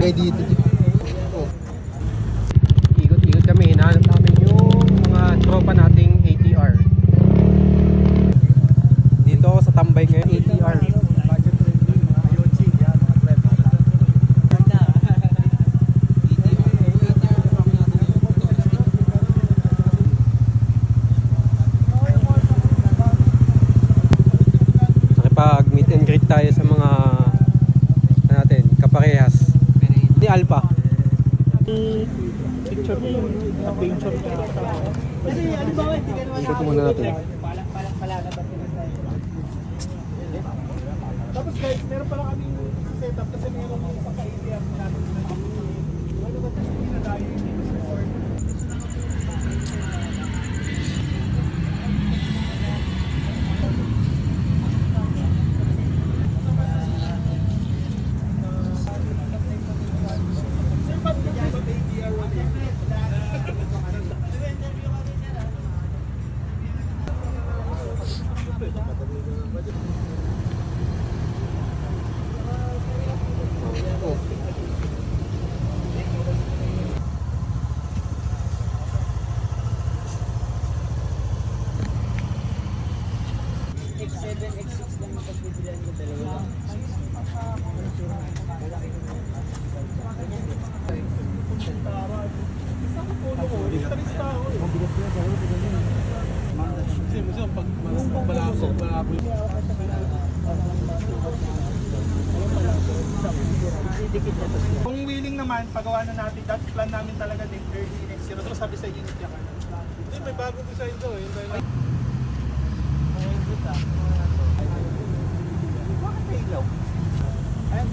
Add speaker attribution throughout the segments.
Speaker 1: Bagay dito.
Speaker 2: Oh. Ikot-ikot kami, hinahanap namin yung mga tropa nating ATR. Dito ako sa tambay ngayon, ATR. Nakipag-meet and greet tayo sa mga natin, kaparehas. Ni Alpha.
Speaker 1: Picture mo yung picture niya.
Speaker 2: Ikot muna natin.
Speaker 1: Tapos guys, meron pala kami setup kasi meron mga pagka-ATM natin. Ano ba kasi pinadayo yung resort?
Speaker 3: X7, X6 lang yung pagbibilan ko dalawa.
Speaker 1: Kung willing naman, pagawa na natin, that plan namin talaga din early next year. Ito sabi sa unit niya ka. Hindi, may bagong design to eh. Bakit may ilaw? Ayan.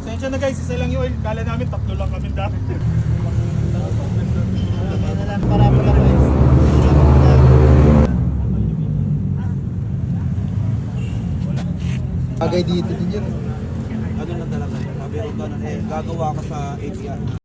Speaker 1: Sensya na guys, isa lang yung oil. Kala namin tatlo lang kami dati. Para pala guys. Bagay dito din yun.
Speaker 4: Ano na talaga, sabi ko gano'n gagawa ka sa APR.